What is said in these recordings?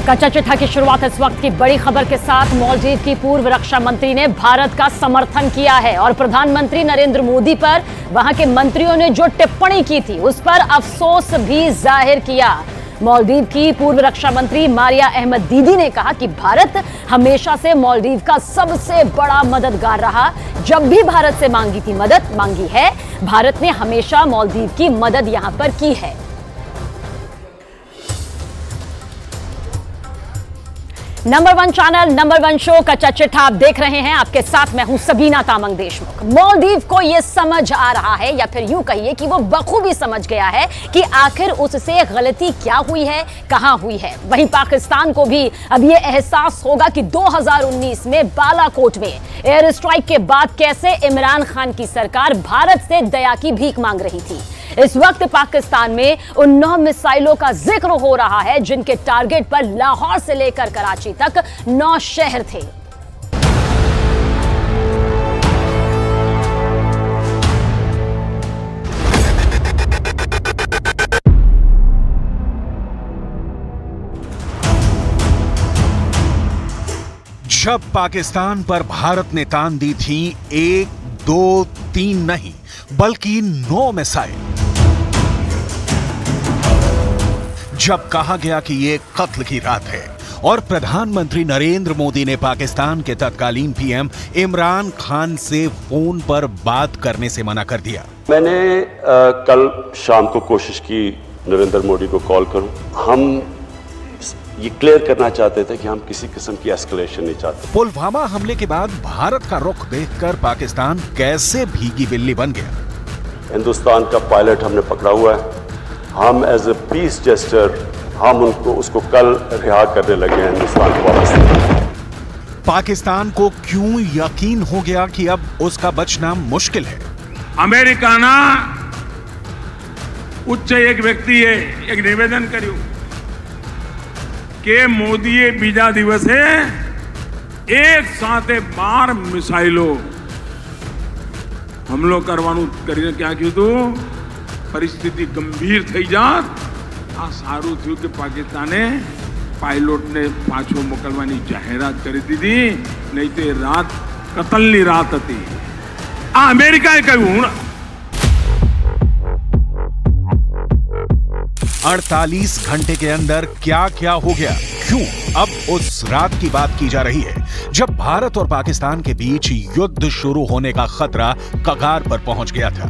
कच्चा चिट्ठा की शुरुआत इस वक्त की बड़ी खबर के साथ। मालदीव की पूर्व रक्षा मंत्री ने भारत का समर्थन किया है और प्रधानमंत्री नरेंद्र मोदी पर वहां के मंत्रियों ने जो टिप्पणी की थी उस पर अफसोस भी जाहिर किया। मालदीव की पूर्व रक्षा मंत्री मारिया अहमद दीदी ने कहा कि भारत हमेशा से मालदीव का सबसे बड़ा मददगार रहा। जब भी भारत से मदद मांगी है, भारत ने हमेशा मालदीव की मदद यहां पर की है। नंबर 1 चैनल, नंबर 1 शो कच्चा चिट्ठा आप देख रहे हैं। आपके साथ मैं हूं सबीना तामंग देशमुख। मालदीव को यह समझ आ रहा है, या फिर यूं कहिए कि वो बखूबी समझ गया है कि आखिर उससे गलती क्या हुई है, कहां हुई है। वहीं पाकिस्तान को भी अब यह एहसास होगा कि 2019 में बालाकोट में एयर स्ट्राइक के बाद कैसे इमरान खान की सरकार भारत से दया की भीख मांग रही थी। इस वक्त पाकिस्तान में उन 9 मिसाइलों का जिक्र हो रहा है जिनके टारगेट पर लाहौर से लेकर कराची तक 9 शहर थे। जब पाकिस्तान पर भारत ने तान दी थी 1, 2, 3 नहीं बल्कि 9 मिसाइल, जब कहा गया कि ये कत्ल की रात है और प्रधानमंत्री नरेंद्र मोदी ने पाकिस्तान के तत्कालीन पीएम इमरान खान से फोन पर बात करने से मना कर दिया। मैंने कल शाम को कोशिश की नरेंद्र मोदी को कॉल करूं। हम ये क्लियर करना चाहते थे कि हम किसी किस्म की एस्केलेशन नहीं चाहते। पुलवामा हमले के बाद भारत का रुख देखकर पाकिस्तान कैसे भीगी बिल्ली बन गया। हिंदुस्तान का पायलट हमने पकड़ा हुआ है। हम एज ए पीस जेस्टर हम उसको कल रिहा करने लगे हैं हिंदुस्तान को वापस। पाकिस्तान को क्यों यकीन हो गया कि अब उसका बचना मुश्किल है। अमेरिका ना उच्च एक व्यक्ति है एक निवेदन કર્યું કે મોદીએ બીજા દિવસે એક સાથે 12 મિસાઇલો હુમલો કરવાનું કરીને ક્યાં કીધું પરિસ્થિતિ ગંભીર થઈ જાત। આ સારું થયું કે પાકિસ્તાને પાયલોટને પાછો મોકલવાની જાહેરાત કરી દીધી, નહીં તો રાત કતલની રાત હતી। આ અમેરિકાએ કહ્યું। 48 घंटे के अंदर क्या क्या हो गया, क्यों अब उस रात की बात की जा रही है जब भारत और पाकिस्तान के बीच युद्ध शुरू होने का खतरा कगार पर पहुंच गया था।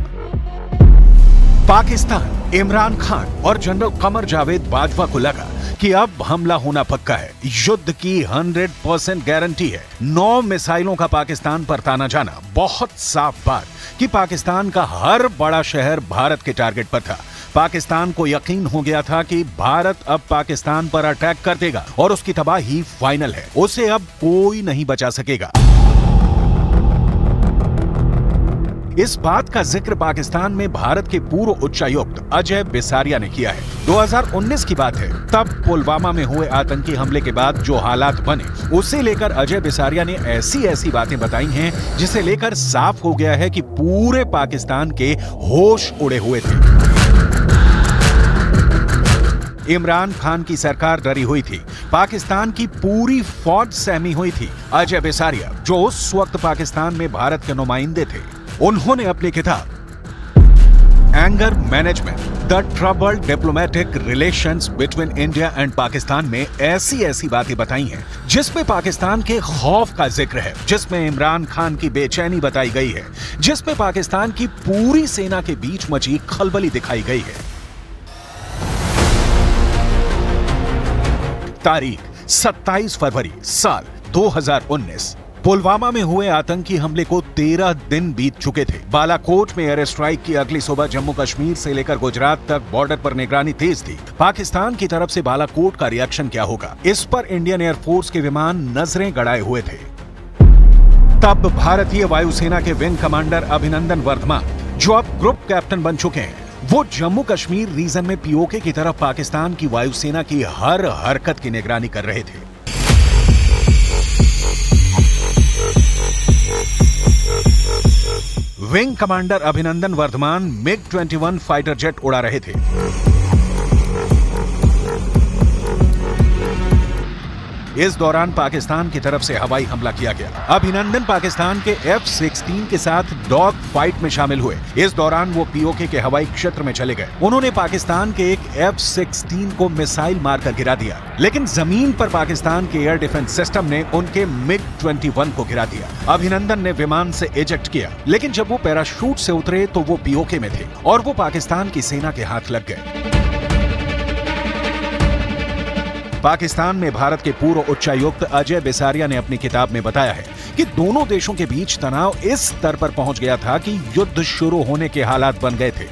पाकिस्तान, इमरान खान और जनरल कमर जावेद बाजवा को लगा कि अब हमला होना पक्का है, युद्ध की 100% गारंटी है। 9 मिसाइलों का पाकिस्तान पर ताना जाना बहुत साफ बात कि पाकिस्तान का हर बड़ा शहर भारत के टारगेट पर था। पाकिस्तान को यकीन हो गया था कि भारत अब पाकिस्तान पर अटैक कर देगा और उसकी तबाही फाइनल है, उसे अब कोई नहीं बचा सकेगा। इस बात का जिक्र पाकिस्तान में भारत के पूर्व उच्चायुक्त अजय बिसारिया ने किया है। 2019 की बात है, तब पुलवामा में हुए आतंकी हमले के बाद जो हालात बने उसे लेकर अजय बिसारिया ने ऐसी बातें बताई हैं जिसे लेकर साफ हो गया है कि पूरे पाकिस्तान के होश उड़े हुए थे। इमरान खान की सरकार डरी हुई थी, पाकिस्तान की पूरी फौज सहमी हुई थी। अजय बिसारिया, जो उस वक्त पाकिस्तान में भारत के नुमाइंदे थे, उन्होंने अपनी किताब anger management, the troubled diplomatic relations between India and Pakistan में ऐसी बातें बताई हैं जिसमें पाकिस्तान के खौफ का जिक्र है, जिसमें इमरान खान की बेचैनी बताई गई है, जिसमें पाकिस्तान की पूरी सेना के बीच मची खलबली दिखाई गई है। तारीख 27 फरवरी साल 2019। पुलवामा में हुए आतंकी हमले को 13 दिन बीत चुके थे। बालाकोट में एयर स्ट्राइक की अगली सुबह जम्मू कश्मीर से लेकर गुजरात तक बॉर्डर पर निगरानी तेज थी। पाकिस्तान की तरफ से बालाकोट का रिएक्शन क्या होगा, इस पर इंडियन एयरफोर्स के विमान नजरें गड़ाए हुए थे। तब भारतीय वायुसेना के विंग कमांडर अभिनंदन वर्धमान, जो अब ग्रुप कैप्टन बन चुके हैं, वो जम्मू कश्मीर रीजन में पीओके की तरफ पाकिस्तान की वायुसेना की हर हरकत की निगरानी कर रहे थे। Wing commander Abhinandan Varthaman MiG-21 fighter jet उड़ा रहे थे। इस दौरान पाकिस्तान की तरफ से हवाई हमला किया गया। अभिनंदन पाकिस्तान के F-16 के साथ डॉग फाइट में शामिल हुए। इस दौरान वो POK के हवाई क्षेत्र में चले गए। उन्होंने पाकिस्तान के एक F-16 को मिसाइल मारकर गिरा दिया, लेकिन जमीन पर पाकिस्तान के एयर डिफेंस सिस्टम ने उनके MiG-21 को गिरा दिया। अभिनंदन ने विमान से इजेक्ट किया, लेकिन जब वो पैराशूट से उतरे तो वो POK में थे और वो पाकिस्तान की सेना के हाथ लग गए। पाकिस्तान में भारत के पूर्व उच्चायुक्त अजय बिसारिया ने अपनी किताब में बताया है कि दोनों देशों के बीच तनाव इस स्तर पर पहुंच गया था कि युद्ध शुरू होने के हालात बन गए थे।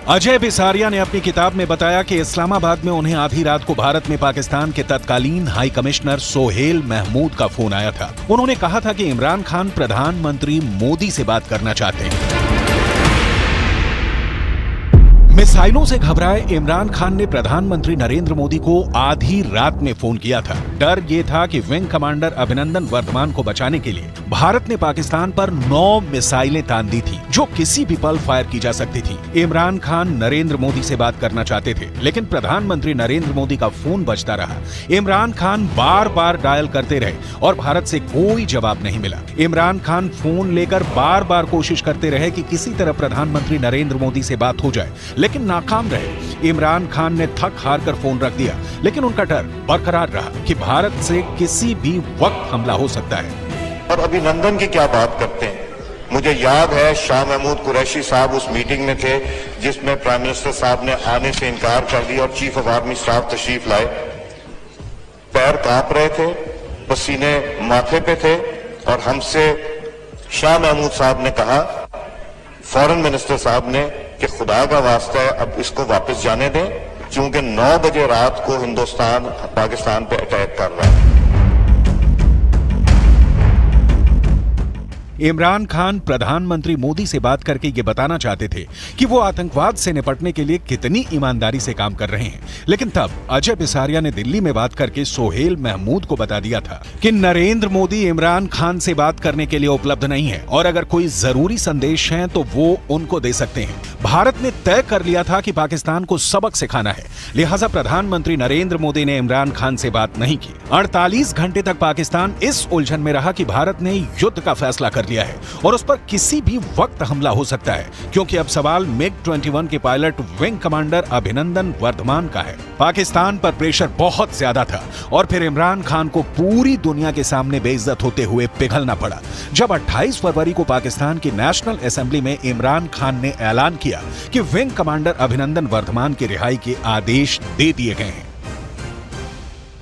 अजय बिसारिया ने अपनी किताब में बताया कि इस्लामाबाद में उन्हें आधी रात को भारत में पाकिस्तान के तत्कालीन हाई कमिश्नर सोहेल महमूद का फोन आया था। उन्होंने कहा था कि इमरान खान प्रधानमंत्री मोदी से बात करना चाहते हैं। मिसाइलों से घबराए इमरान खान ने प्रधानमंत्री नरेंद्र मोदी को आधी रात में फोन किया था। डर यह था कि विंग कमांडर अभिनंदन वर्धमान को बचाने के लिए भारत ने पाकिस्तान पर 9 मिसाइलें तान दी थी, जो किसी भी पल फायर की जा सकती थी। इमरान खान नरेंद्र मोदी से बात करना चाहते थे, लेकिन प्रधानमंत्री नरेंद्र मोदी का फोन बजता रहा। इमरान खान बार बार डायल करते रहे और भारत से कोई जवाब नहीं मिला। इमरान खान फोन लेकर बार बार कोशिश करते रहे कि किसी तरह प्रधानमंत्री नरेंद्र मोदी से बात हो जाए, लेकिन नाकाम रहे। इमरान खान ने थक हार कर फोन रख दिया, लेकिन उनका डर बरकरार रहा कि भारत से किसी भी वक्त हमला हो सकता है। और अभिनंदन की क्या बात करते हैं। मुझे याद है शाह महमूद कुरैशी साहब उस मीटिंग में थे जिसमें प्राइम मिनिस्टर साहब ने आने से इनकार कर दिया और चीफ ऑफ आर्मी स्टाफ तशरीफ लाए। पैर कांप रहे थे, पसीने माथे पे थे और हमसे शाह महमूद साहब ने कहा, फॉरेन मिनिस्टर साहब ने, कि खुदा का वास्ता है अब इसको वापस जाने दें, क्योंकि 9 बजे रात को हिंदुस्तान पाकिस्तान पे अटैक कर रहा है। इमरान खान प्रधानमंत्री मोदी से बात करके ये बताना चाहते थे कि वो आतंकवाद से निपटने के लिए कितनी ईमानदारी से काम कर रहे हैं, लेकिन तब अजय बिसारिया ने दिल्ली में बात करके सोहेल महमूद को बता दिया था कि नरेंद्र मोदी इमरान खान से बात करने के लिए उपलब्ध नहीं है और अगर कोई जरूरी संदेश है तो वो उनको दे सकते हैं। भारत ने तय कर लिया था कि पाकिस्तान को सबक सिखाना है, लिहाजा प्रधानमंत्री नरेंद्र मोदी ने इमरान खान से बात नहीं की। 48 घंटे तक पाकिस्तान इस उलझन में रहा कि भारत ने युद्ध का फैसला कर लिया है और उस पर किसी भी वक्त हमला हो सकता है, क्योंकि अब सवाल MiG-21 के pilot wing commander Abhinandan Varthaman का है। पाकिस्तान पर प्रेशर बहुत ज्यादा था और फिर इमरान खान को पूरी दुनिया के सामने बेइज्जत होते हुए पिघलना पड़ा जब 28 फरवरी को पाकिस्तान की नेशनल असेंबली में इमरान खान ने ऐलान किया कि विंग कमांडर अभिनंदन वर्धमान की रिहाई के आदेश दे दिए गए हैं।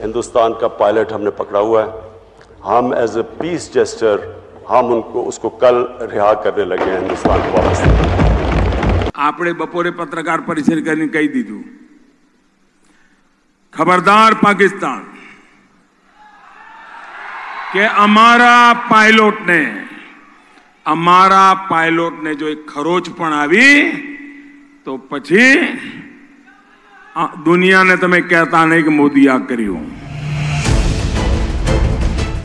हिंदुस्तान का पायलट हमने पकड़ा हुआ है। हम एज ए पीस जेस्टर हम उसको कल रिहा करने लगे हैं हिंदुस्तान को वापस। आपने बपोरे पत्रकार परिषद करने कही दीधु, खबरदार पाकिस्तान के અમારા પાયલોટને જો એક ખરોચ પણ આવી તો પછી દુનિયાને તમે કહેતા નહીં કે મોદી આ કર્યું।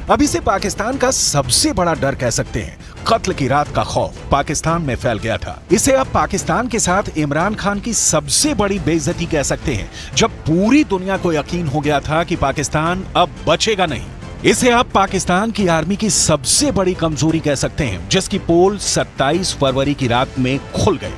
अब इसे पाकिस्तान का सबसे बड़ा डर कह सकते हैं। कत्ल की रात का खौफ पाकिस्तान में फैल गया था। इसे अब पाकिस्तान के साथ इमरान खान की सबसे बड़ी बेइज्जती कह सकते हैं, जब पूरी दुनिया को यकीन हो गया था कि पाकिस्तान अब बचेगा नहीं। इसे आप पाकिस्तान की आर्मी की सबसे बड़ी कमजोरी कह सकते हैं, जिसकी पोल 27 फरवरी की रात में खुल गई।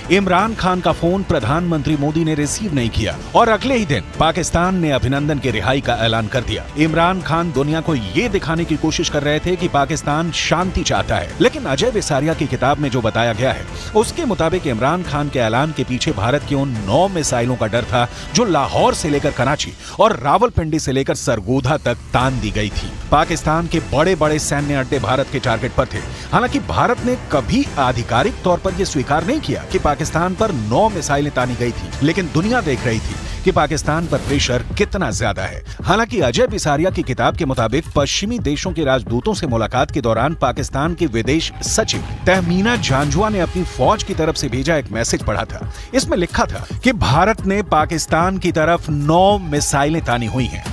इमरान खान का फोन प्रधानमंत्री मोदी ने रिसीव नहीं किया और अगले ही दिन पाकिस्तान ने अभिनंदन की रिहाई का ऐलान कर दिया। इमरान खान दुनिया को ये दिखाने की कोशिश कर रहे थे कि पाकिस्तान शांति चाहता है, लेकिन अजय बिसारिया की किताब में जो बताया गया है उसके मुताबिक इमरान खान के ऐलान के पीछे भारत की उन 9 मिसाइलों का डर था जो लाहौर से लेकर कराची और रावलपिंडी से लेकर सरगोधा तक तान दी गई थी। पाकिस्तान के बड़े बड़े सैन्य अड्डे भारत के टारगेट पर थे। हालांकि भारत ने कभी आधिकारिक तौर पर यह स्वीकार नहीं किया कि पाकिस्तान पर 9 मिसाइलें तानी गई थी, लेकिन दुनिया देख रही थी कि पाकिस्तान पर प्रेशर कितना ज्यादा है। हालांकि अजय बिसारिया की किताब के मुताबिक पश्चिमी देशों के राजदूतों से मुलाकात के दौरान पाकिस्तान के विदेश सचिव तहमीना जानजुआ ने अपनी फौज की तरफ से भेजा एक मैसेज पढ़ा था। इसमें लिखा था कि भारत ने पाकिस्तान की तरफ 9 मिसाइलें तानी हुई हैं।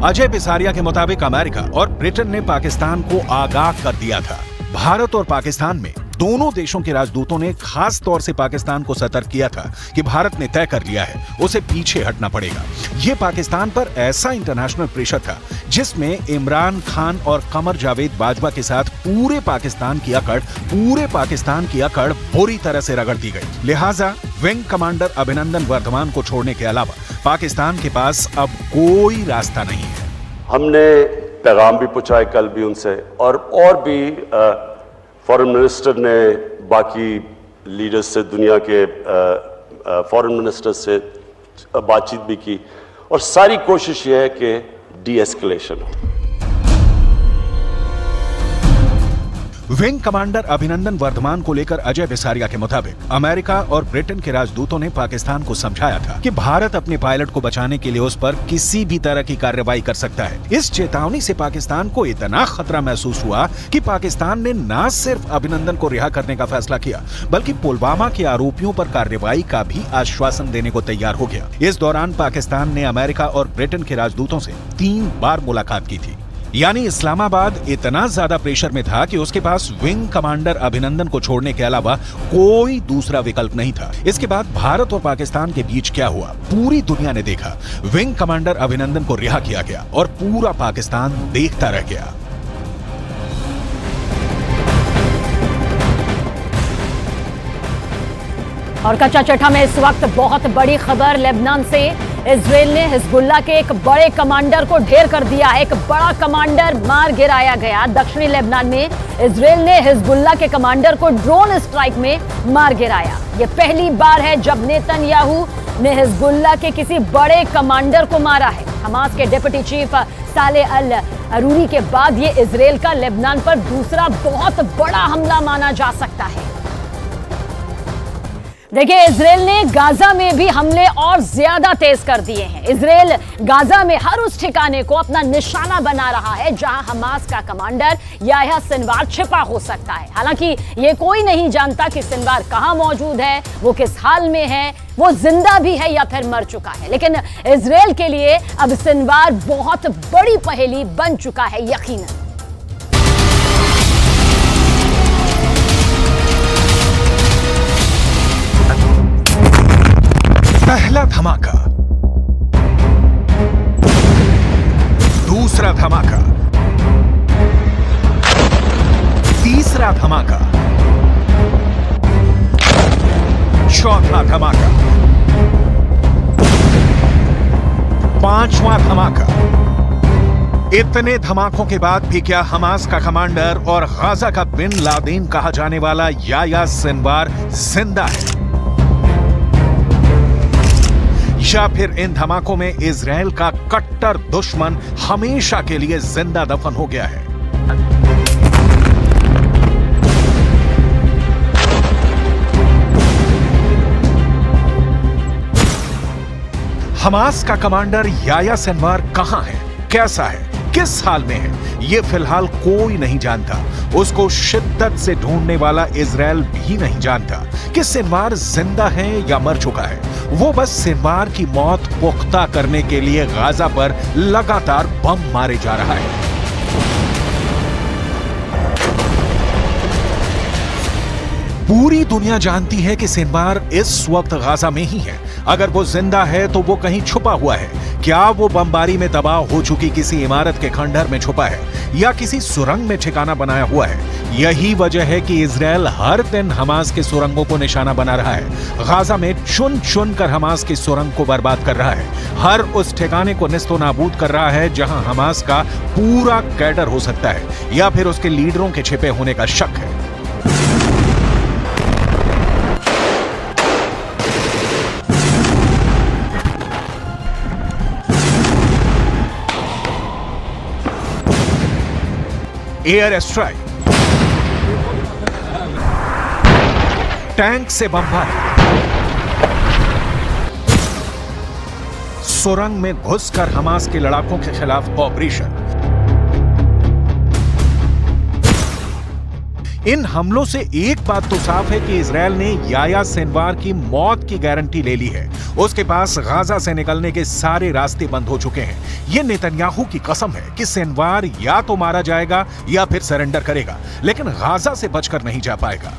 अजय बिसारिया के मुताबिक अमेरिका और ब्रिटेन ने पाकिस्तान को आगाह कर दिया था। भारत और पाकिस्तान में दोनों देशों के राजदूतों ने खास तौर से पाकिस्तान को सतर्क किया था कि भारत ने तय कर लिया है, उसे पीछे हटना पड़ेगा। यह पाकिस्तान पर ऐसा इंटरनेशनल प्रेशर था जिसमें इमरान खान और कमर जावेद बाजवा के साथ पूरे पाकिस्तान की अकड़ बुरी तरह से रगड़ दी गई। लिहाजा विंग कमांडर अभिनंदन वर्धमान को छोड़ने के अलावा पाकिस्तान के पास अब कोई रास्ता नहीं है। हमने पैगाम भी पहुंचाए कल भी उनसे, और भी फॉरेन मिनिस्टर ने बाकी लीडर्स से, दुनिया के फॉरेन मिनिस्टर से बातचीत भी की, और सारी कोशिश ये है कि डी एस्केलेशन हो। विंग कमांडर अभिनंदन वर्धमान को लेकर अजय बिसारिया के मुताबिक अमेरिका और ब्रिटेन के राजदूतों ने पाकिस्तान को समझाया था कि भारत अपने पायलट को बचाने के लिए उस पर किसी भी तरह की कार्रवाई कर सकता है। इस चेतावनी से पाकिस्तान को इतना खतरा महसूस हुआ कि पाकिस्तान ने न सिर्फ अभिनंदन को रिहा करने का फैसला किया, बल्कि पुलवामा के आरोपियों पर कार्रवाई का भी आश्वासन देने को तैयार हो गया। इस दौरान पाकिस्तान ने अमेरिका और ब्रिटेन के राजदूतों से 3 बार मुलाकात की थी। यानी इस्लामाबाद इतना ज्यादा प्रेशर में था कि उसके पास विंग कमांडर अभिनंदन को छोड़ने के अलावा कोई दूसरा विकल्प नहीं था। इसके बाद भारत और पाकिस्तान के बीच क्या हुआ, पूरी दुनिया ने देखा। विंग कमांडर अभिनंदन को रिहा किया गया और पूरा पाकिस्तान देखता रह गया। और कच्चा चिट्ठा में इस वक्त बहुत बड़ी खबर लेबनान से। इजराइल ने हिजबुल्लाह के एक बड़े कमांडर को ढेर कर दिया है। एक बड़ा कमांडर मार गिराया गया। दक्षिणी लेबनान में इजराइल ने हिजबुल्लाह के कमांडर को ड्रोन स्ट्राइक में मार गिराया। यह पहली बार है जब नेतन्याहू ने हिजबुल्लाह के किसी बड़े कमांडर को मारा है। हमास के डिप्टी चीफ सालेह अल अरूरी के बाद यह इजराइल का लेबनान पर दूसरा बहुत बड़ा हमला माना जा सकता है। देखिए, इजराइल ने गाजा में भी हमले और ज्यादा तेज कर दिए हैं। इजराइल गाजा में हर उस ठिकाने को अपना निशाना बना रहा है जहां हमास का कमांडर याह्या सिनवार छिपा हो सकता है। हालांकि ये कोई नहीं जानता कि सिनवार कहां मौजूद है, वो किस हाल में है, वो जिंदा भी है या फिर मर चुका है। लेकिन इजराइल के लिए अब सिनवार बहुत बड़ी पहेली बन चुका है यकीनन। पहला धमाका, दूसरा धमाका, तीसरा धमाका, चौथा धमाका, पांचवा धमाका। इतने धमाकों के बाद भी क्या हमास का कमांडर और गाजा का बिन लादेन कहा जाने वाला याह्या सिनवार जिंदा है, या फिर इन धमाकों में इजराइल का कट्टर दुश्मन हमेशा के लिए जिंदा दफन हो गया है? हमास का कमांडर याह्या सिनवार कहां है, कैसा है, किस हाल में है, ये फिलहाल कोई नहीं जानता। उसको शिद्दत से ढूंढने वाला इजराइल भी नहीं जानता कि सिनवार जिंदा है या मर चुका है। वो बस सिनवार की मौत पुख्ता करने के लिए गाजा पर लगातार बम मारे जा रहा है। पूरी दुनिया जानती है कि सिनवार इस वक्त गाजा में ही है। अगर वो जिंदा है तो वो कहीं छुपा हुआ है। क्या वो बमबारी में तबाह हो चुकी किसी इमारत के खंडहर में छुपा है या किसी सुरंग में ठिकाना बनाया हुआ है? यही वजह है कि इजराइल हर दिन हमास के सुरंगों को निशाना बना रहा है। गाजा में चुन चुन कर हमास की सुरंग को बर्बाद कर रहा है। हर उस ठिकाने को निस्तो नाबूद कर रहा है जहां हमास का पूरा कैडर हो सकता है या फिर उसके लीडरों के छिपे होने का शक है। एयर स्ट्राइक, टैंक से बमबारी, सुरंग में घुसकर हमास के लड़ाकों के खिलाफ ऑपरेशन। इन हमलों से एक बात तो साफ है कि इजराइल ने याह्या सिनवार की मौत की गारंटी ले ली है। उसके पास गाजा से निकलने के सारे रास्ते बंद हो चुके हैं। यह नेतन्याहू की कसम है कि सिनवार या तो मारा जाएगा या फिर सरेंडर करेगा, लेकिन गाजा से बचकर नहीं जा पाएगा।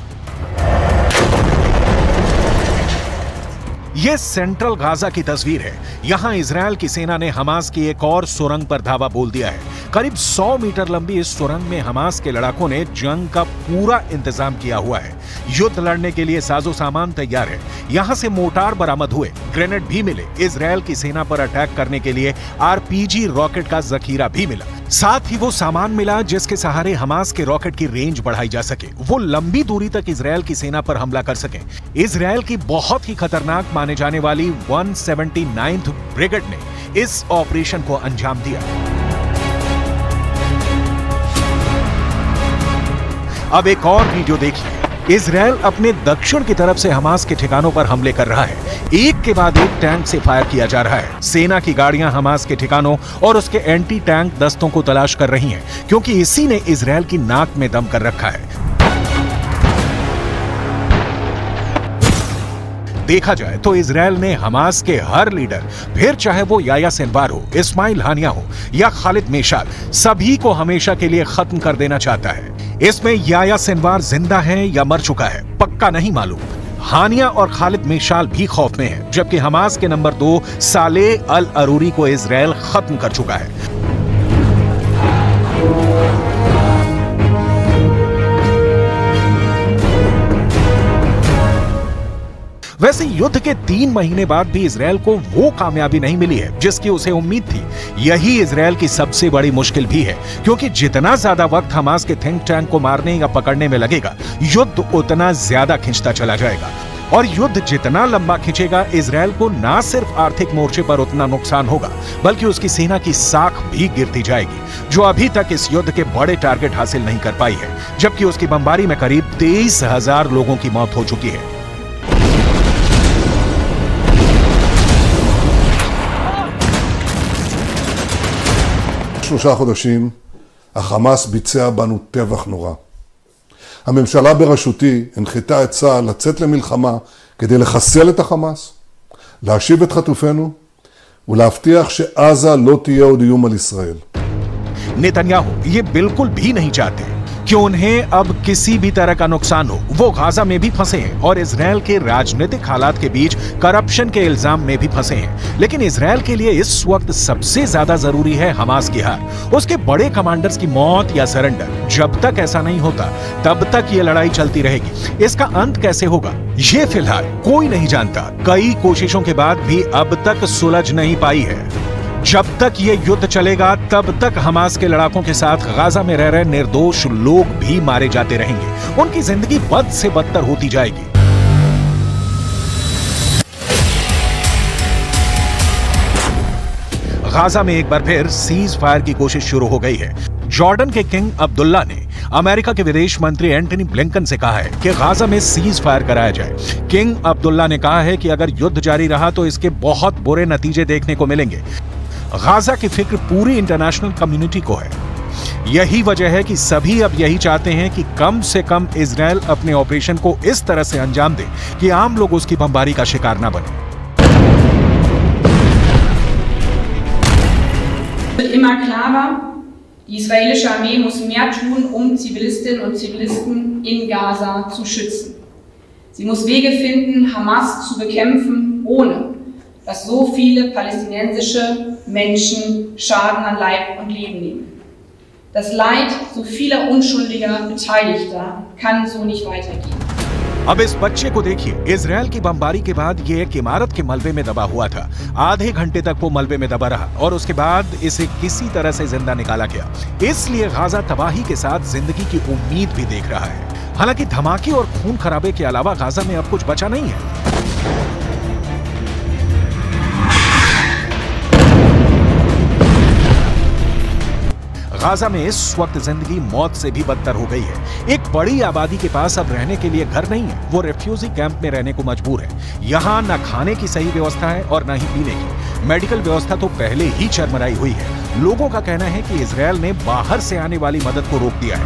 ये सेंट्रल गाजा की तस्वीर है। यहाँ इजरायल की सेना ने हमास की एक और सुरंग पर धावा बोल दिया है। करीब 100 मीटर लंबी इस सुरंग में हमास के लड़ाकों ने जंग का पूरा इंतजाम किया हुआ है। युद्ध लड़ने के लिए साजो सामान तैयार है। यहाँ से मोर्टार बरामद हुए, ग्रेनेड भी मिले। इजरायल की सेना पर अटैक करने के लिए आरपीजी रॉकेट का जखीरा भी मिला। साथ ही वो सामान मिला जिसके सहारे हमास के रॉकेट की रेंज बढ़ाई जा सके, वो लंबी दूरी तक इजरायल की सेना पर हमला कर सके। इजरायल की बहुत ही खतरनाक माने जाने वाली 179th ब्रिगेड ने इस ऑपरेशन को अंजाम दिया। अब एक और वीडियो देखिए। इजरायल अपने दक्षिण की तरफ से हमास के ठिकानों पर हमले कर रहा है। एक के बाद एक टैंक से फायर किया जा रहा है। सेना की गाड़ियां हमास के ठिकानों और उसके एंटी टैंक दस्तों को तलाश कर रही हैं, क्योंकि इसी ने इजरायल की नाक में दम कर रखा है। देखा जाए तो इजरायल ने हमास के हर लीडर, फिर चाहे वो याह्या सिनवार हो, इस्माइल हानिया हो या खालिद मेशाल, सभी को हमेशा के लिए खत्म कर देना चाहता है। इसमें याह्या सिनवार जिंदा है या मर चुका है पक्का नहीं मालूम। हानिया और खालिद मेशाल भी खौफ में है, जबकि हमास के नंबर 2 सालेह अल अरूरी को इजरायल खत्म कर चुका है। वैसे युद्ध के 3 महीने बाद भी इजरायल को वो कामयाबी नहीं मिली है जिसकी उसे उम्मीद थी। यही इजरायल की सबसे बड़ी मुश्किल भी है, क्योंकि जितना ज्यादा वक्त हमास के थिंक टैंक को मारने या पकड़ने में लगेगा, युद्ध उतना ज्यादा खिंचता चला जाएगा। और युद्ध जितना लंबा खिंचेगा, इजरायल को ना सिर्फ आर्थिक मोर्चे पर उतना नुकसान होगा, बल्कि उसकी सेना की साख भी गिरती जाएगी, जो अभी तक इस युद्ध के बड़े टारगेट हासिल नहीं कर पाई है, जबकि उसकी बमबारी में करीब 23,000 लोगों की मौत हो चुकी है। שלושה חודשים החמאס ביצע בנו טבח נורא. הממשלה בראשותי הנחתה את צה"ל לצאת למלחמה כדי לחסל את החמאס, להשיב את חטופינו ולהבטיח שעזה לא תהיה עוד איום על ישראל. नेतन्याहू ये बिल्कुल भी नहीं चाहते कि उन्हें अब किसी भी तरह का नुकसान हो। वो गाजा में भी फंसे हैं और इजरायल के राजनीतिक हालात के बीच करप्शन के इल्जाम में भी फंसे हैं। लेकिन इजरायल के लिए इस वक्त सबसे ज्यादा जरूरी है हमास की हार, उसके बड़े कमांडर्स की मौत या सरेंडर। जब तक ऐसा नहीं होता, तब तक ये लड़ाई चलती रहेगी। इसका अंत कैसे होगा, ये फिलहाल कोई नहीं जानता। कई कोशिशों के बाद भी अब तक सुलझ नहीं पाई है। जब तक ये युद्ध चलेगा, तब तक हमास के लड़ाकों के साथ गाजा में रह रहे निर्दोष लोग भी मारे जाते रहेंगे। उनकी जिंदगी बद से बदतर होती जाएगी। गाजा में एक बार फिर सीज फायर की कोशिश शुरू हो गई है। जॉर्डन के किंग अब्दुल्ला ने अमेरिका के विदेश मंत्री एंटनी ब्लिंकन से कहा है कि गाजा में सीज फायर कराया जाए। किंग अब्दुल्ला ने कहा है कि अगर युद्ध जारी रहा तो इसके बहुत बुरे नतीजे देखने को मिलेंगे। गाजा की फिक्र पूरी इंटरनेशनल कम्युनिटी को है। यही वजह है कि सभी अब यही चाहते हैं कि कम से कम इजरायल अपने ऑपरेशन को इस तरह से अंजाम दे कि आम लोग उसकी बमबारी का शिकार न बने। Immer klarer, die israelische Armee muss mehr tun, um Zivilistinnen und Zivilisten in Gaza zu schützen. Sie muss Wege finden, Hamas zu bekämpfen, ohne dass so viele palästinensische Menschen Schaden an Leib und Leben nehmen. Das Leid so vieler unschuldiger Beteiligter kann so nicht weitergehen. अब इस बच्चे को देखिए, Israel की बमबारी के बाद ये एक इमारत के मलबे में दबा हुआ था। आधे घंटे तक वो मलबे में दबा रहा और उसके बाद इसे किसी तरह से जिंदा निकाला गया। इसलिए गाजा तबाही के साथ जिंदगी की उम्मीद भी देख रहा है। हालांकि धमाके और खून खराबे के अलावा गाजा में अब कुछ बचा नहीं है। गाजा में इस वक्त जिंदगी मौत से भी बदतर हो गई है। एक बड़ी आबादी के पास अब रहने के लिए घर नहीं है, वो रेफ्यूजी कैंप में रहने को मजबूर है। यहाँ न खाने की सही व्यवस्था है और न ही पीने की। मेडिकल व्यवस्था तो पहले ही चरमराई हुई है। लोगों का कहना है कि इजरायल ने बाहर से आने वाली मदद को रोक दिया है।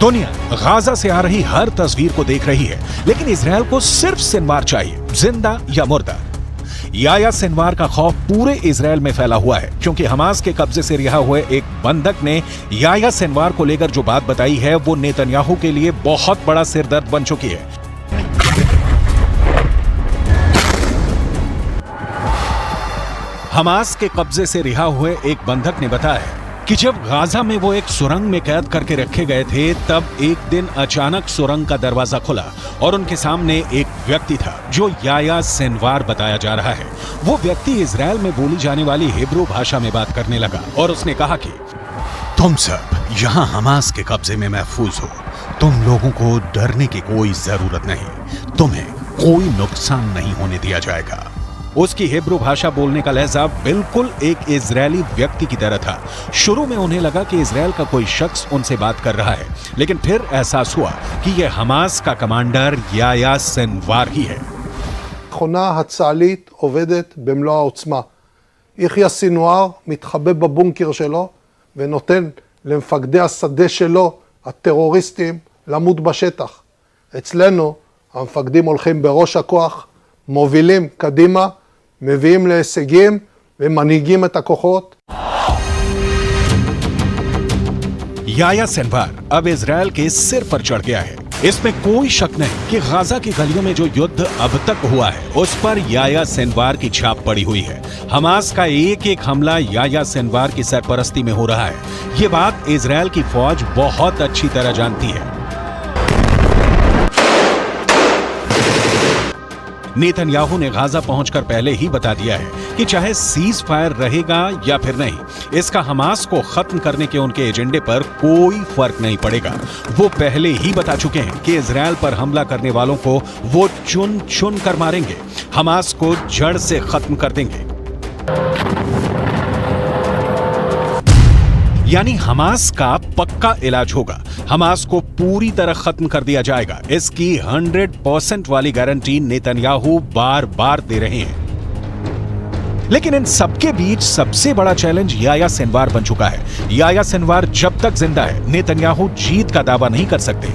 दुनिया गाजा से आ रही हर तस्वीर को देख रही है, लेकिन इजरायल को सिर्फ सिनवार चाहिए, जिंदा या मुर्दा। याह्या सिनवार का खौफ पूरे इजरायल में फैला हुआ है, क्योंकि हमास के कब्जे से रिहा हुए एक बंधक ने याह्या सिनवार को लेकर जो बात बताई है वो नेतन्याहू के लिए बहुत बड़ा सिरदर्द बन चुकी है। हमास के कब्जे से रिहा हुए एक बंधक ने बताया कि जब गाजा में वो एक सुरंग में कैद करके रखे गए थे, तब एक दिन अचानक सुरंग का दरवाजा खुला और उनके सामने एक व्यक्ति था जो याह्या सिनवार बताया जा रहा है। वो व्यक्ति इजरायल में बोली जाने वाली हिब्रू भाषा में बात करने लगा और उसने कहा कि तुम सब यहाँ हमास के कब्जे में महफूज हो, तुम लोगों को डरने की कोई जरूरत नहीं, तुम्हें कोई नुकसान नहीं होने दिया जाएगा। उसकी हिब्रू भाषा बोलने का लहजा बिल्कुल एक इजरायली व्यक्ति की तरह था। शुरू में उन्हें लगा कि इजरायल का कोई शख्स उनसे बात कर रहा है, लेकिन फिर एहसास हुआ कि यह हमास का कमांडर याह्या सिनवार ही है। המכונה הצה"לית עובדת במלוא העוצמה. יחיא סינואר מתחבא בבונקר שלו ונותן למפקדי השדה שלו, הטרוריסטים, למות בשטח. אצלנו המפקדים הולכים בראש הכוח, מובילים קדימה, מביאים להישגים ומנהיגים את הכוחות. याह्या सिनवार अब इजरायल के सिर पर चढ़ गया है। इसमें कोई शक नहीं कि गाजा की गलियों में जो युद्ध अब तक हुआ है उस पर याह्या सिनवार की छाप पड़ी हुई है। हमास का एक एक हमला याह्या सिनवार की सरपरस्ती में हो रहा है। ये बात इजरायल की फौज बहुत अच्छी तरह जानती है। नेतन्याहू ने गाजा पहुंचकर पहले ही बता दिया है कि चाहे सीज फायर रहेगा या फिर नहीं, इसका हमास को खत्म करने के उनके एजेंडे पर कोई फर्क नहीं पड़ेगा। वो पहले ही बता चुके हैं कि इजरायल पर हमला करने वालों को वो चुन चुन कर मारेंगे, हमास को जड़ से खत्म कर देंगे। यानी हमास का पक्का इलाज होगा, हमास को पूरी तरह खत्म कर दिया जाएगा। इसकी 100% वाली गारंटी नेतन्याहू बार बार दे रहे हैं। लेकिन इन सबके बीच सबसे बड़ा चैलेंज याह्या सिनवार बन चुका है। याह्या सिनवार जब तक जिंदा है, नेतन्याहू जीत का दावा नहीं कर सकते।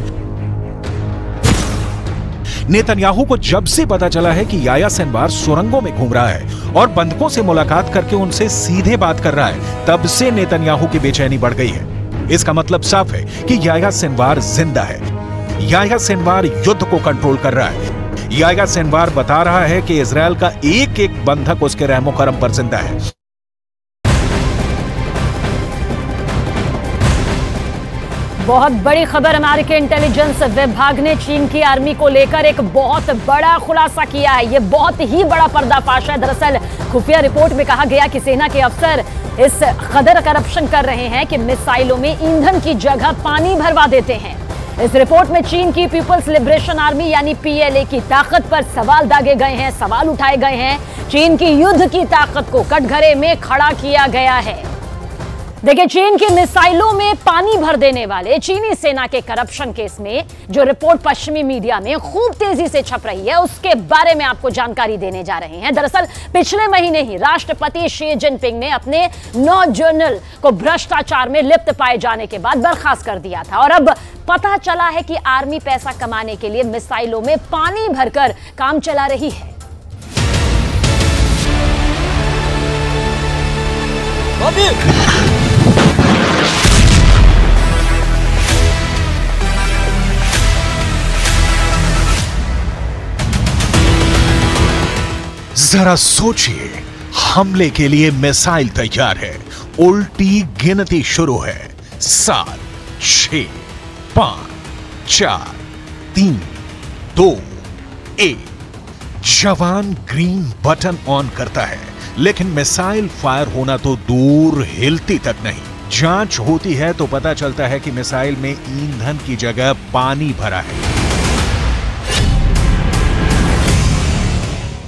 नेतन्याहू को जब से पता चला है कि याह्या सिनवार सुरंगों में घूम रहा है और बंधकों से मुलाकात करके उनसे सीधे बात कर रहा है, तब से नेतन्याहू की बेचैनी बढ़ गई है। इसका मतलब साफ है कि याह्या सिनवार जिंदा है। याह्या सिनवार युद्ध को कंट्रोल कर रहा है। याह्या सिनवार बता रहा है कि इजरायल का एक एक बंधक उसके रहमो करम पर जिंदा है। बहुत बड़ी खबर, अमेरिकी इंटेलिजेंस विभाग ने चीन की आर्मी को लेकर एक बहुत बड़ा खुलासा किया है। यह बहुत ही बड़ा पर्दाफाश है। दरअसल खुफिया रिपोर्ट में कहा गया कि सेना के अफसर इस कदर करप्शन कर रहे हैं कि मिसाइलों में ईंधन की जगह पानी भरवा देते हैं। इस रिपोर्ट में चीन की पीपल्स लिबरेशन आर्मी यानी PLA की ताकत पर सवाल दागे गए हैं, सवाल उठाए गए हैं। चीन की युद्ध की ताकत को कटघरे में खड़ा किया गया है। देखिए, चीन की मिसाइलों में पानी भर देने वाले चीनी सेना के करप्शन केस में जो रिपोर्ट पश्चिमी मीडिया में खूब तेजी से छप रही है, उसके बारे में आपको जानकारी देने जा रहे हैं। दरअसल पिछले महीने ही राष्ट्रपति शी जिनपिंग ने अपने 9 जनरल को भ्रष्टाचार में लिप्त पाए जाने के बाद बर्खास्त कर दिया था और अब पता चला है कि आर्मी पैसा कमाने के लिए मिसाइलों में पानी भरकर काम चला रही है। जरा सोचिए, हमले के लिए मिसाइल तैयार है, उल्टी गिनती शुरू है। 7, 6, 5, 4, 3, 2, 1। जवान ग्रीन बटन ऑन करता है, लेकिन मिसाइल फायर होना तो दूर, हिलती तक नहीं। जांच होती है तो पता चलता है कि मिसाइल में ईंधन की जगह पानी भरा है।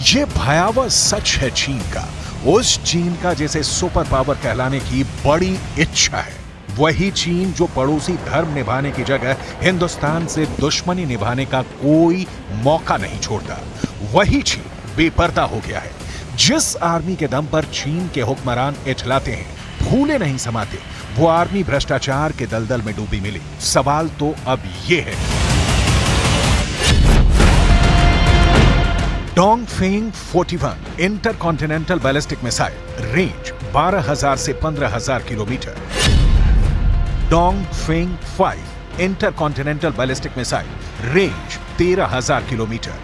यह भयावह सच है चीन का, उस चीन का जिसे सुपर पावर कहलाने की बड़ी इच्छा है। वही चीन जो पड़ोसी धर्म निभाने की जगह हिंदुस्तान से दुश्मनी निभाने का कोई मौका नहीं छोड़ता। वही चीन बेपर्दा हो गया है। जिस आर्मी के दम पर चीन के हुक्मरान इठलाते हैं, भूले नहीं समाते, वो आर्मी भ्रष्टाचार के दलदल में डूबी मिली। सवाल तो अब ये है, Dongfeng 41 intercontinental ballistic missile, range 12,000 से 15,000 kilometre. Dongfeng 5 intercontinental ballistic missile, range 13,000 kilometre.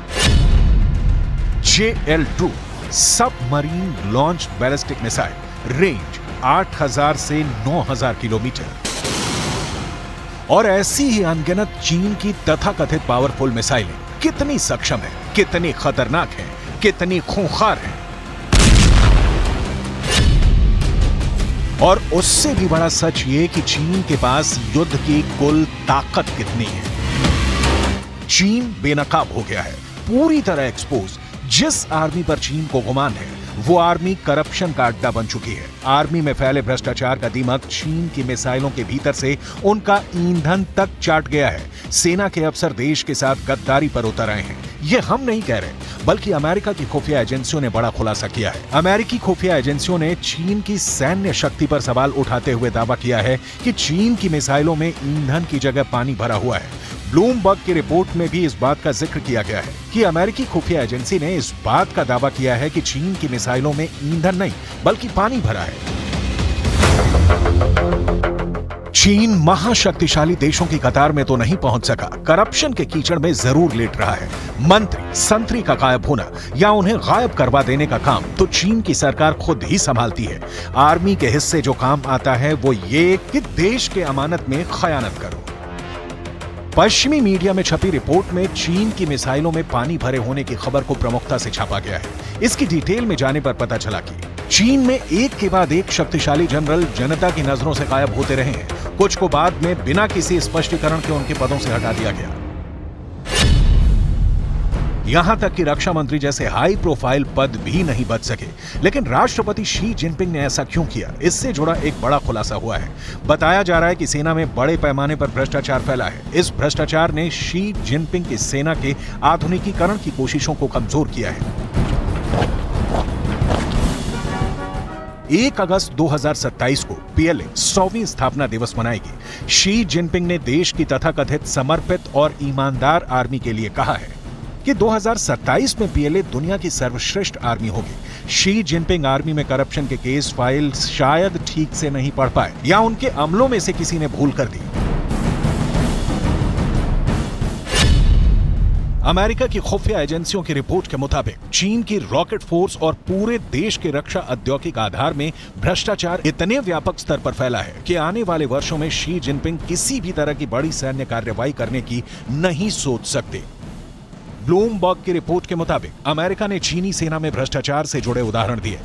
JL-2 submarine launch ballistic missile, range 8,000 से 9,000 किलोमीटर। और ऐसी ही अनगिनत चीन की तथाकथित पावरफुल मिसाइलें कितनी सक्षम है, कितनी खतरनाक है, कितनी खूंखार है। और उससे भी बड़ा सच ये कि चीन के पास युद्ध की कुल ताकत कितनी है। चीन बेनकाब हो गया है, पूरी तरह एक्सपोज। जिस आर्मी पर चीन को गुमान है वो आर्मी करप्शन का अड्डा बन चुकी है। आर्मी में फैले भ्रष्टाचार का दीमक चीन की मिसाइलों के भीतर से उनका ईंधन तक चाट गया है। सेना के अफसर देश के साथ गद्दारी पर उतर आए हैं। ये हम नहीं कह रहे, बल्कि अमेरिका की खुफिया एजेंसियों ने बड़ा खुलासा किया है। अमेरिकी खुफिया एजेंसियों ने चीन की सैन्य शक्ति पर सवाल उठाते हुए दावा किया है कि चीन की मिसाइलों में ईंधन की जगह पानी भरा हुआ है। ब्लूमबर्ग की रिपोर्ट में भी इस बात का जिक्र किया गया है कि अमेरिकी खुफिया एजेंसी ने इस बात का दावा किया है कि चीन की मिसाइलों में ईंधन नहीं बल्कि पानी भरा है। चीन महाशक्तिशाली देशों की कतार में तो नहीं पहुंच सका, करप्शन के कीचड़ में जरूर लेट रहा है। मंत्री संतरी का गायब होना या उन्हें गायब करवा देने का काम तो चीन की सरकार खुद ही संभालती है। आर्मी के हिस्से जो काम आता है वो ये कि देश के अमानत में खयानत करो। पश्चिमी मीडिया में छपी रिपोर्ट में चीन की मिसाइलों में पानी भरे होने की खबर को प्रमुखता से छापा गया है। इसकी डिटेल में जाने पर पता चला कि चीन में एक के बाद एक शक्तिशाली जनरल जनता की नजरों से गायब होते रहे हैं। कुछ को बाद में बिना किसी स्पष्टीकरण के उनके पदों से हटा दिया गया। यहां तक कि रक्षा मंत्री जैसे हाई प्रोफाइल पद भी नहीं बच सके। लेकिन राष्ट्रपति शी जिनपिंग ने ऐसा क्यों किया, इससे जुड़ा एक बड़ा खुलासा हुआ है। बताया जा रहा है कि सेना में बड़े पैमाने पर भ्रष्टाचार फैला है। इस भ्रष्टाचार ने शी जिनपिंग की सेना के आधुनिकीकरण की कोशिशों को कमजोर किया है। 1 अगस्त 2027 को PLA 100वीं स्थापना दिवस मनाएगी। शी जिनपिंग ने देश की तथाकथित समर्पित और ईमानदार आर्मी के लिए कहा है कि 2027 में PLA दुनिया की सर्वश्रेष्ठ आर्मी होगी। शी जिनपिंग आर्मी में करप्शन के केस फाइल शायद ठीक से नहीं पढ़ पाए या उनके अमलों में से किसी ने भूल कर दी। अमेरिका की खुफिया एजेंसियों की रिपोर्ट के मुताबिक चीन की रॉकेट फोर्स और पूरे देश के रक्षा औद्योगिक आधार में भ्रष्टाचार इतने व्यापक स्तर पर फैला है कि आने वाले वर्षों में शी जिनपिंग किसी भी तरह की बड़ी सैन्य कार्रवाई करने की नहीं सोच सकते। ब्लूमबर्ग की रिपोर्ट के मुताबिक अमेरिका ने चीनी सेना में भ्रष्टाचार से जुड़े उदाहरण दिए।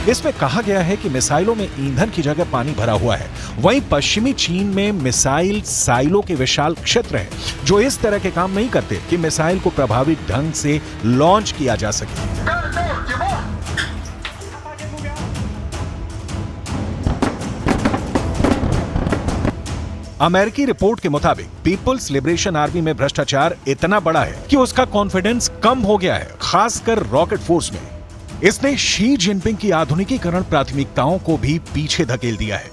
इसमें कहा गया है कि मिसाइलों में ईंधन की जगह पानी भरा हुआ है। वहीं पश्चिमी चीन में मिसाइल साइलो के विशाल क्षेत्र हैं जो इस तरह के काम नहीं करते कि मिसाइल को प्रभावी ढंग से लॉन्च किया जा सके। अमेरिकी रिपोर्ट के मुताबिक पीपल्स लिबरेशन आर्मी में भ्रष्टाचार इतना बड़ा है कि उसका कॉन्फिडेंस कम हो गया है, खासकर रॉकेट फोर्स में। इसने शी जिनपिंग की आधुनिकीकरण प्राथमिकताओं को भी पीछे धकेल दिया है।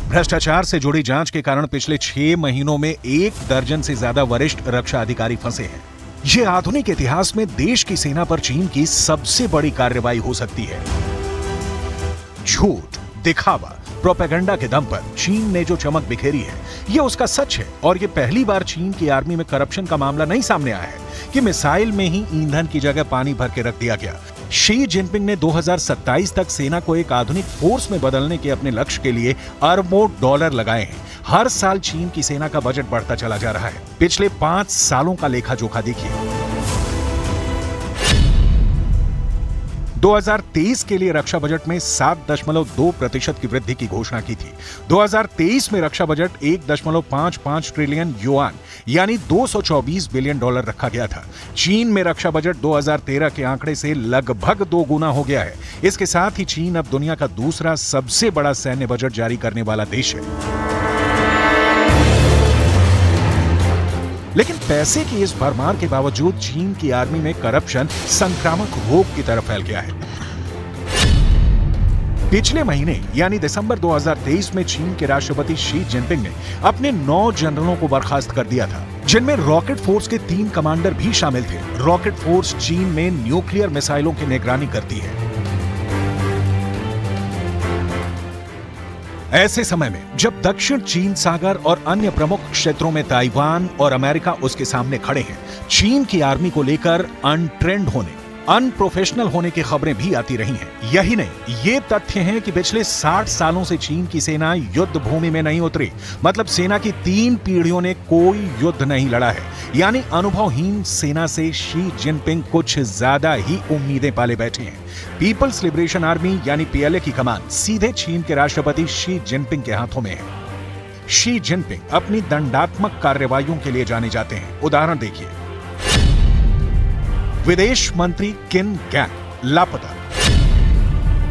भ्रष्टाचार से जुड़ी जांच के कारण पिछले 6 महीनों में 1 दर्जन से ज्यादा वरिष्ठ रक्षा अधिकारी फंसे हैं। यह आधुनिक इतिहास में देश की सेना पर चीन की सबसे बड़ी कार्रवाई हो सकती है। झूठ, दिखावा, प्रोपेगेंडा के दम पर चीन ने जो चमक बिखेरी है, यह उसका सच है। और यह पहली बार चीन की आर्मी में करप्शन का मामला नहीं सामने आया है कि मिसाइल में ही ईंधन की जगह पानी भर के रख दिया गया। शी जिनपिंग ने 2027 तक सेना को एक आधुनिक फोर्स में बदलने के अपने लक्ष्य के लिए अरबों डॉलर लगाए हैं। हर साल चीन की सेना का बजट बढ़ता चला जा रहा है। पिछले 5 सालों का लेखा जोखा देखिए। 2023 के लिए रक्षा बजट में 7.2% की वृद्धि की घोषणा की थी। 2023 में रक्षा बजट 1.55 ट्रिलियन युआन यानी $224 बिलियन रखा गया था। चीन में रक्षा बजट 2013 के आंकड़े से लगभग 2 गुना हो गया है। इसके साथ ही चीन अब दुनिया का दूसरा सबसे बड़ा सैन्य बजट जारी करने वाला देश है। लेकिन पैसे की इस भरमार के बावजूद चीन की आर्मी में करप्शन संक्रामक रोग की तरफ फैल गया है। पिछले महीने यानी दिसंबर 2023 में चीन के राष्ट्रपति शी जिनपिंग ने अपने 9 जनरलों को बर्खास्त कर दिया था, जिनमें रॉकेट फोर्स के 3 कमांडर भी शामिल थे। रॉकेट फोर्स चीन में न्यूक्लियर मिसाइलों की निगरानी करती है। ऐसे समय में जब दक्षिण चीन सागर और अन्य प्रमुख क्षेत्रों में ताइवान और अमेरिका उसके सामने खड़े हैं, चीन की आर्मी को लेकर अनट्रेंड होने, अनप्रोफेशनल होने की खबरें भी आती रही हैं। यही नहीं, ये तथ्य हैं कि पिछले 60 सालों से चीन की सेना युद्ध भूमि में नहीं उतरी। मतलब सेना की 3 पीढ़ियों ने कोई युद्ध नहीं लड़ा है। यानी अनुभवहीन सेना से शी जिनपिंग कुछ ज्यादा ही उम्मीदें पाले बैठे हैं। पीपल्स लिबरेशन आर्मी यानी पीएलए की कमान सीधे चीन के राष्ट्रपति शी जिनपिंग के हाथों में है। शी जिनपिंग अपनी दंडात्मक कार्रवाइयों के लिए जाने जाते हैं। उदाहरण देखिए, विदेश मंत्री किन गैंग लापता,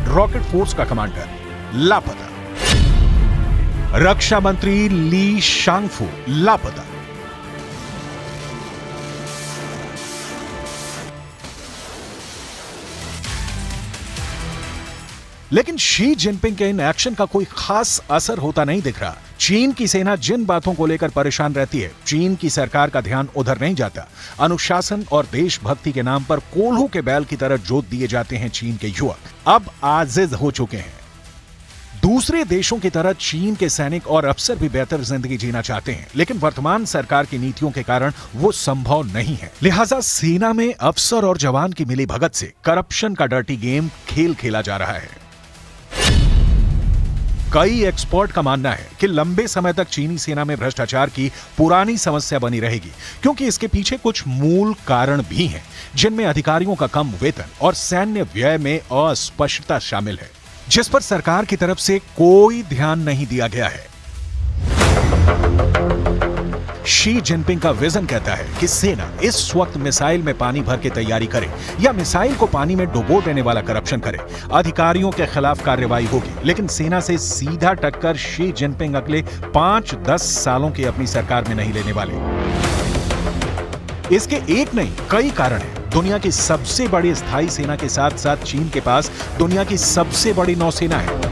रॉकेट फोर्स का कमांडर लापता, रक्षा मंत्री ली शांगफू लापता, लेकिन शी जिनपिंग के इन एक्शन का कोई खास असर होता नहीं दिख रहा। चीन की सेना जिन बातों को लेकर परेशान रहती है, चीन की सरकार का ध्यान उधर नहीं जाता। अनुशासन और देशभक्ति के नाम पर कोल्हू के बैल की तरह जोत दिए जाते हैं चीन के युवक, अब आजिज हो चुके हैं। दूसरे देशों की तरह चीन के सैनिक और अफसर भी बेहतर जिंदगी जीना चाहते हैं, लेकिन वर्तमान सरकार की नीतियों के कारण वो संभव नहीं है। लिहाजा सेना में अफसर और जवान की मिलीभगत से करप्शन का डर्टी गेम खेला जा रहा है। कई एक्सपर्ट का मानना है कि लंबे समय तक चीनी सेना में भ्रष्टाचार की पुरानी समस्या बनी रहेगी, क्योंकि इसके पीछे कुछ मूल कारण भी हैं, जिनमें अधिकारियों का कम वेतन और सैन्य व्यय में अस्पष्टता शामिल है, जिस पर सरकार की तरफ से कोई ध्यान नहीं दिया गया है। शी जिनपिंग का विजन कहता है कि सेना इस वक्त मिसाइल में पानी भर के तैयारी करे या मिसाइल को पानी में डुबो देने वाला करप्शन करे। अधिकारियों के खिलाफ कार्रवाई होगी, लेकिन सेना से सीधा टक्कर शी जिनपिंग अगले 5-10 सालों की अपनी सरकार में नहीं लेने वाले। इसके एक नहीं कई कारण हैं। दुनिया की सबसे बड़ी स्थायी सेना के साथ साथ चीन के पास दुनिया की सबसे बड़ी नौसेना है।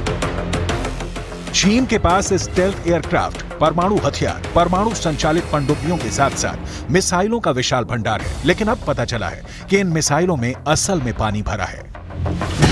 चीन के पास स्टेल्थ एयरक्राफ्ट, परमाणु हथियार, परमाणु संचालित पनडुब्बियों के साथ साथ मिसाइलों का विशाल भंडार है। लेकिन अब पता चला है कि इन मिसाइलों में असल में पानी भरा है।